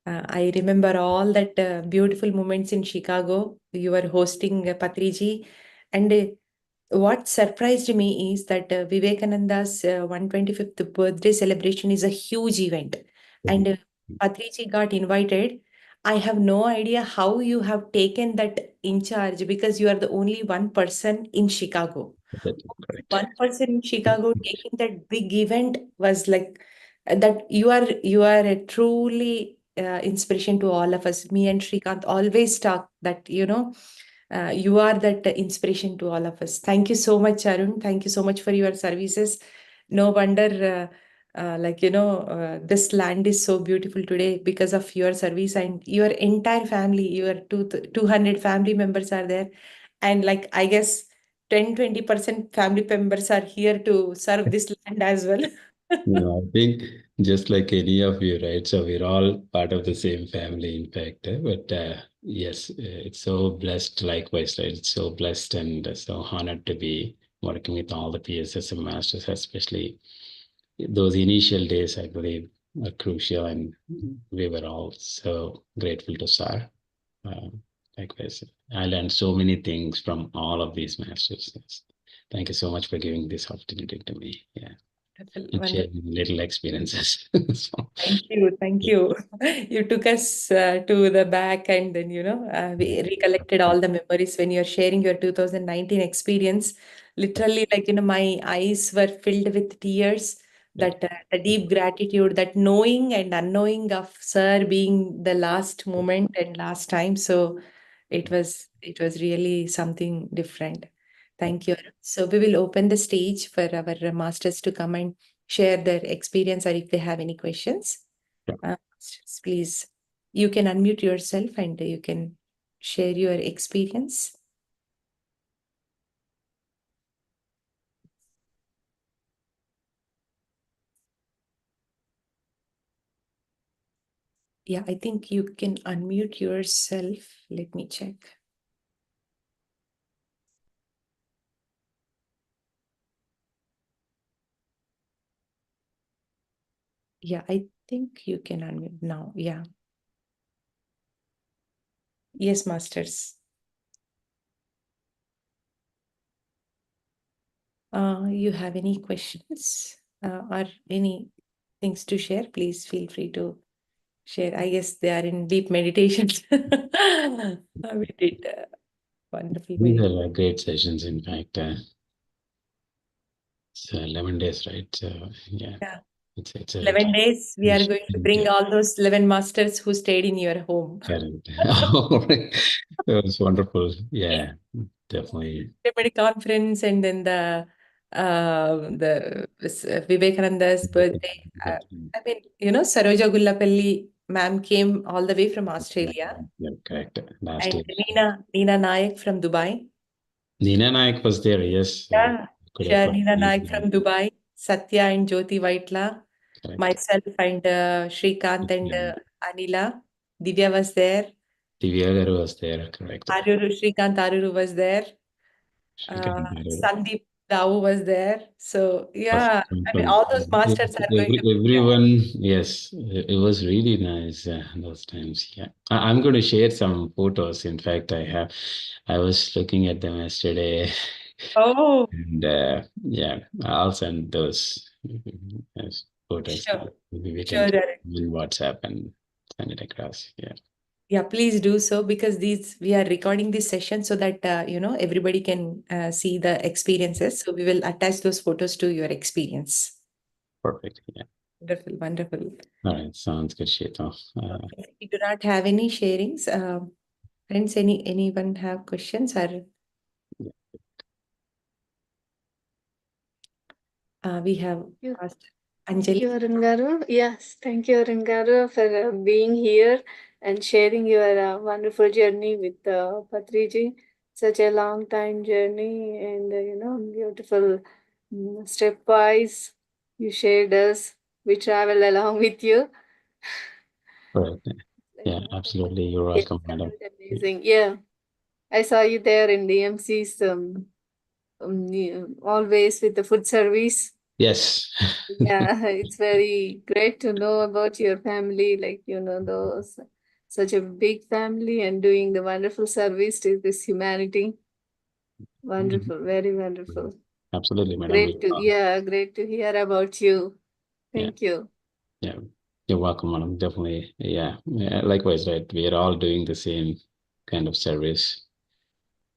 I remember all that beautiful moments in Chicago. You were hosting Patriji. And what surprised me is that Vivekananda's 125th birthday celebration is a huge event. And Patriji got invited. I have no idea how you have taken that in charge, because you are the only one person in Chicago. Correct. One person in Chicago taking that big event was like that. You are a truly inspiration to all of us. Me and Shrikant always talk that you are that inspiration to all of us. Thank you so much, Arun. Thank you so much for your services. No wonder. This land is so beautiful today because of your service and your entire family. Your 200 family members are there, and like I guess 10-20% family members are here to serve this land as well. No, I think just like any of you, right? So we're all part of the same family, in fact. But yes, it's so blessed, likewise, right? It's so blessed and so honored to be working with all the PSSM masters, especially those initial days, I believe, are crucial, and we were all so grateful to Sir. Um, Likewise, I learned so many things from all of these masters. Yes. Thank you so much for giving this opportunity to me. Yeah, Wonderful, and wonderful. sharing little experiences. So, Thank you, thank yeah. you. You took us to the back, and then we recollected all the memories when you're sharing your 2019 experience. Literally, like my eyes were filled with tears. That the deep gratitude, that knowing and unknowing of Sir being the last moment and last time. So it was really something different. Thank you. So we will open the stage for our masters to come and share their experience or if they have any questions. Please, you can unmute yourself and you can share your experience. Yeah, I think you can unmute yourself. Let me check. Yeah, I think you can unmute now. Yeah. Yes, masters. You have any questions or any things to share? Please feel free to share. I guess they are in deep meditation. We did wonderful These meditation. are great sessions, in fact. It's 11 days, right? So, yeah, Yeah. it's a 11 days, we are going to bring yeah, all those 11 masters who stayed in your home. correct. That was wonderful. Yeah, definitely. Everybody conference and then Vivekananda's birthday. I mean, Saroja Gullapalli ma'am came all the way from Australia, Yeah, correct. Last and year. Neena Nayak from Dubai. Nina Naik was there, yes. Yeah, Could have sure. got Neena Nayak from Dubai, Satya and Jyoti Vaitla, correct. myself and Shrikant and Yeah. Anila. Divya was there. Divya Garu was there, correct. Aruru, Shrikant Aruru was there. Shrikant Garu. Sandeep Dao was there. So yeah, I mean, From all those masters are going to be there. everyone, yes, it was really nice those times. Yeah, I'm going to share some photos. In fact, I was looking at them yesterday, Oh, and yeah, I'll send those yes, photos. sure, Maybe we can sure, keep Arun. them in WhatsApp and send it across. Yeah, Yeah, please do so because we are recording this session so that everybody can see the experiences. So we will attach those photos to your experience. perfect. Yeah. Wonderful, wonderful. All right, sounds good, Shito. Okay. We do not have any sharings. Friends, anyone have questions or we have You, asked thank you, Anjali. Arun Garu. Yes, thank you, Arun Garu, for being here and sharing your wonderful journey with Patriji. Such a long time journey and beautiful stepwise you shared us. We travel along with you. Right. Like, Yeah, absolutely. You're yes, welcome, I madam. felt amazing. Yeah, I saw you there in the MC's always with the food service. Yes. Yeah, it's very great to know about your family, like, those such a big family and doing the wonderful service to this humanity. Wonderful, very wonderful. Absolutely, madam. Great to, yeah, great to hear about you. Yeah, Thank you. yeah. You're welcome, madam. Definitely. Yeah. Yeah. Likewise, right? We are all doing the same kind of service.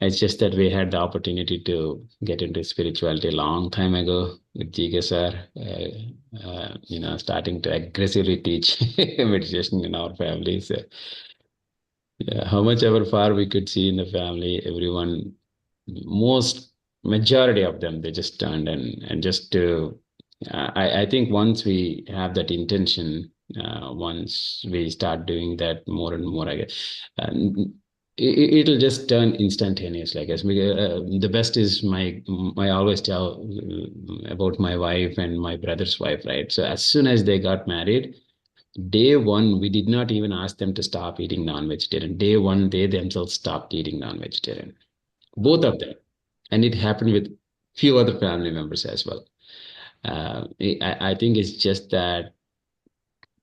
It's just that we had the opportunity to get into spirituality a long time ago with Jiga sir, starting to aggressively teach meditation in our family. So, yeah, how much ever far we could see in the family, everyone, most majority of them, they just turned and just to, I think once we have that intention, once we start doing that more and more, I guess. it'll just turn instantaneously, I guess. The best is I always tell about my wife and my brother's wife, right? So as soon as they got married, day one, we did not even ask them to stop eating non-vegetarian. Day one, they themselves stopped eating non-vegetarian, both of them. And it happened with few other family members as well. I think it's just that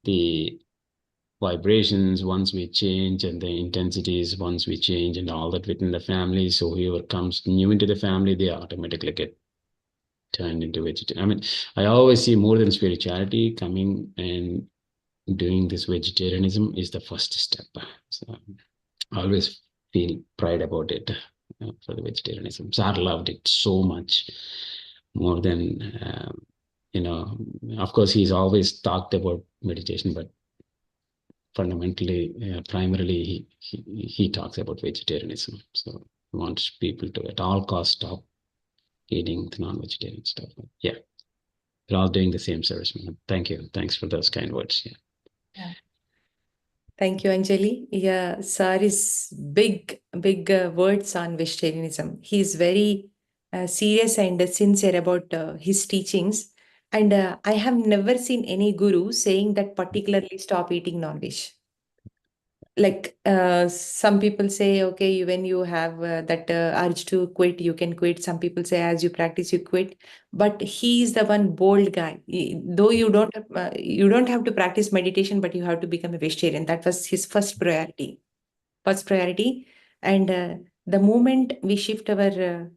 the vibrations once we change and the intensities once we change and all that within the family. So whoever comes new into the family, they automatically get turned into vegetarian. I mean, I always see more than spirituality coming and doing this vegetarianism is the first step. So I always feel pride about it for the vegetarianism. So I loved it so much more than, of course, he's always talked about meditation, but fundamentally, primarily, he talks about vegetarianism. So he wants people to, at all costs, stop eating the non-vegetarian stuff. Yeah, we're all doing the same service, man. Thank you. Thanks for those kind words. Yeah. Thank you, Anjali. Yeah, sir is big words on vegetarianism. He is very serious and sincere about his teachings. And I have never seen any guru saying that particularly stop eating non-veg. Like some people say, okay, when you have that urge to quit, you can quit. Some people say, as you practice, you quit. But he is the one bold guy. Though you don't have to practice meditation, but you have to become a vegetarian. That was his first priority. First priority. And the moment we shift our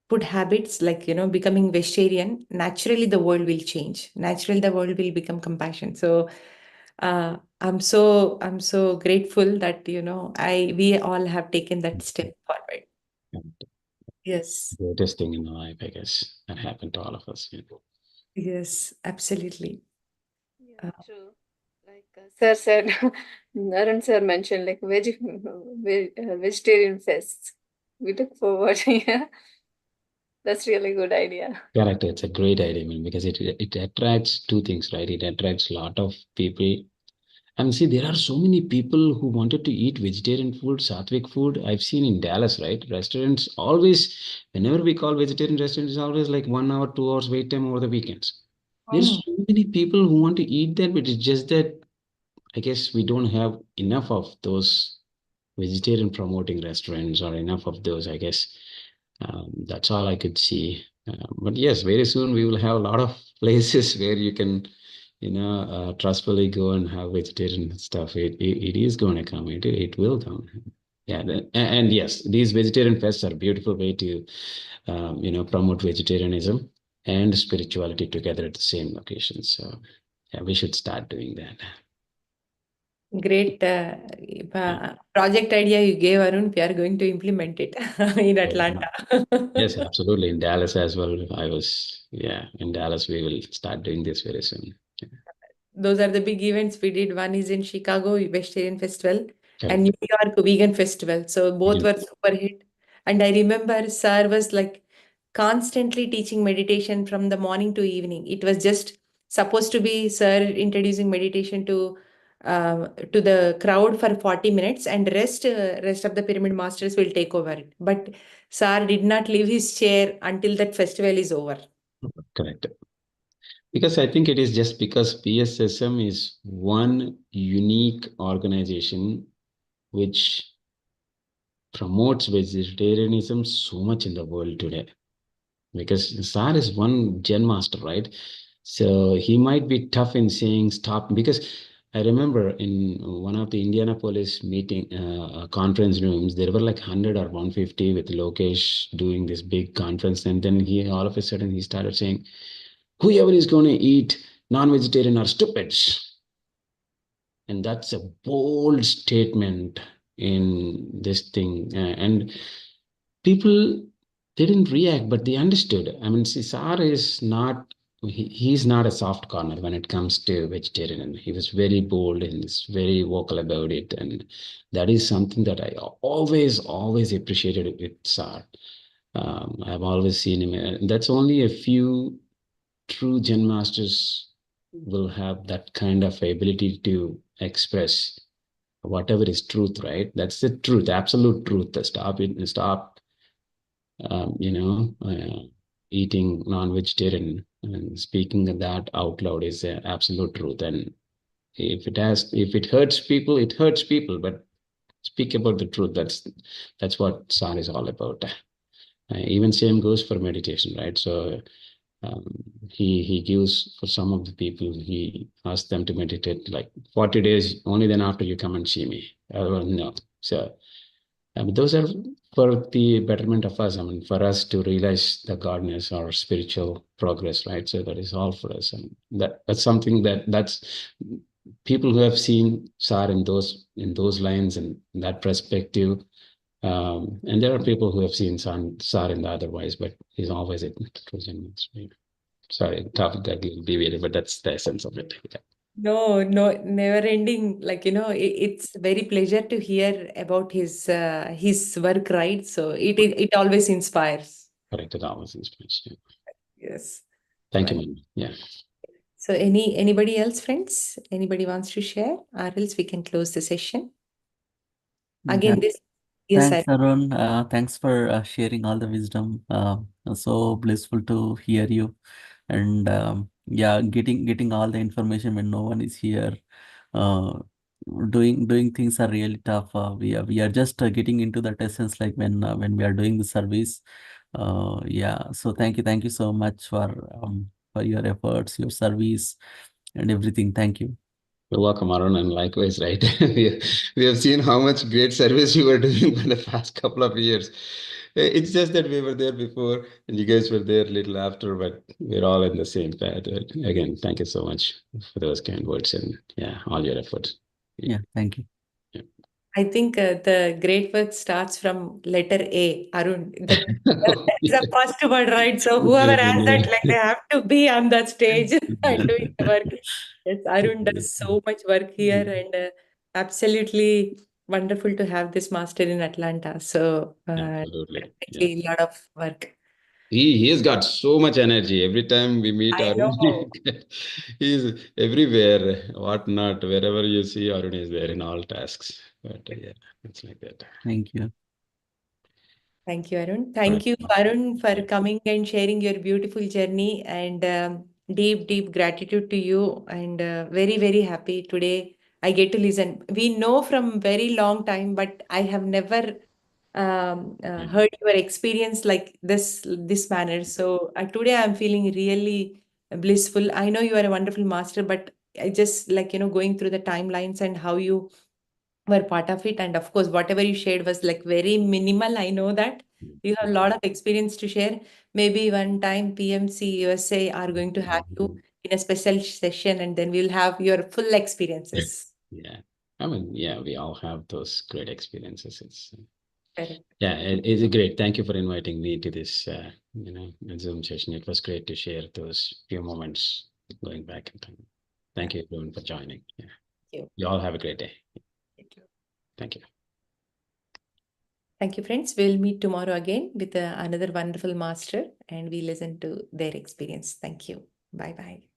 food habits, like becoming vegetarian, naturally the world will change. Naturally, the world will become compassion. So I'm so grateful that we all have taken that step forward. Yeah. Yes, Greatest thing in life, I guess, that happened to all of us. yes, absolutely. Yeah, true. Like sir said, Arun sir mentioned like vegetarian fests. We look forward. Yeah, that's really good idea. Correct. It's a great idea, man, because it attracts two things, right? It attracts a lot of people. And see, there are so many people who wanted to eat vegetarian food, Sattvic food. I've seen in Dallas, right? Restaurants always, whenever we call vegetarian restaurants, it's always like 1 hour, 2 hours wait time over the weekends. There's Mm. so many people who want to eat that, but it's just that I guess we don't have enough of those vegetarian promoting restaurants or enough of those, I guess. That's all I could see. But yes, very soon we will have a lot of places where you can, trustfully go and have vegetarian stuff. It is going to come. It will come. Yeah, and yes, these vegetarian fests are a beautiful way to, promote vegetarianism and spirituality together at the same location. So, yeah, we should start doing that. Great Yeah. project idea you gave, Arun. We are going to implement it in Yeah. Atlanta. Yes, absolutely. In Dallas as well. In Dallas, we will start doing this very soon. Those are the big events we did. One is in Chicago, Vegetarian Festival, and Correct. New York Vegan Festival. So both Yeah. were super hit. And I remember Sir was like constantly teaching meditation from the morning to evening. It was just supposed to be Sir introducing meditation to the crowd for 40 minutes, and rest of the pyramid masters will take over it. But Sir did not leave his chair until that festival is over. Correct. Because I think it is just because PSSM is one unique organization which promotes vegetarianism so much in the world today. Because Sar is one Gen Master, right? So he might be tough in saying stop. Because I remember in one of the Indianapolis meeting conference rooms, there were like 100 or 150 with Lokesh doing this big conference, and then he all of a sudden he started saying, "Whoever is going to eat non-vegetarian are stupids," and that's a bold statement in this thing, and people didn't react, but they understood. I mean, Cesar is not, he's not a soft corner when it comes to vegetarian. He was very bold and is very vocal about it. And that is something that I always appreciated with Sar. I've always seen him. That's only a few true Gen Masters will have that kind of ability to express whatever is truth, right? That's the truth, absolute truth. Stop it, stop, eating non-vegetarian and speaking that out loud is the absolute truth. And if it hurts people, it hurts people, but speak about the truth. That's what Sar is all about. Even same goes for meditation, right? So um, he gives for some of the people, he asks them to meditate like 40 days, only then after you come and see me. No. So those are for the betterment of us. I mean, for us to realize the godness or spiritual progress, right? So that is all for us. And that's something that's people who have seen Sar in those lines and that perspective. And there are people who have seen Sar in the otherwise, but he's always a true genuine. Sorry, topic got a little deviated, but that's the essence of it. Yeah. No, no, never ending. Like, it's very pleasure to hear about his work, right? So it always inspires. Correct. It always inspires. Yeah. Yes. Thank you, Well, man. Yeah. so anybody else, friends? Anybody wants to share? Or else we can close the session. Yeah. Again, yes, Thanks, Arun. Thanks for sharing all the wisdom. So blissful to hear you, and yeah, getting all the information when no one is here. Uh, doing things are really tough. We are just getting into that essence, like when we are doing the service. Yeah. So thank you so much for your efforts, your service, and everything. Thank you. You're welcome, Arun, and likewise, right? We have seen how much great service you were doing for the past couple of years. It's just that we were there before and you guys were there a little after, but we're all in the same path. Again, thank you so much for those kind words and all your efforts. Yeah. Thank you. I think the great work starts from letter A, Arun. That's the first word, right? So whoever has that, like they have to be on that stage and doing the work. Yes, Arun does so much work here, and absolutely wonderful to have this master in Atlanta. So Absolutely. Yeah. definitely a lot of work. He has got so much energy. Every time we meet I Arun, know. he's everywhere, whatnot. Wherever you see Arun is there in all tasks. But yeah, it's like that. Thank you. Thank you, Arun. Thank you, Arun, for coming and sharing your beautiful journey, and deep, deep gratitude to you. And very, very happy today I get to listen. We know from very long time, but I have never heard your experience like this manner. So today I'm feeling really blissful. I know you are a wonderful master, but I just like going through the timelines and how you were part of it. And of course, whatever you shared was like very minimal. I know that you have a lot of experience to share. Maybe one time PMC USA are going to have you in a special session, and then we'll have your full experiences. Yeah. I mean, yeah, we all have those great experiences. It's Correct. it's great. Thank you for inviting me to this Zoom session. It was great to share those few moments going back in time. Thank you everyone for joining. Yeah. Thank you. You all have a great day. Thank you. Thank you. Thank you, friends. We'll meet tomorrow again with another wonderful master, and we listen to their experience. Thank you. Bye bye.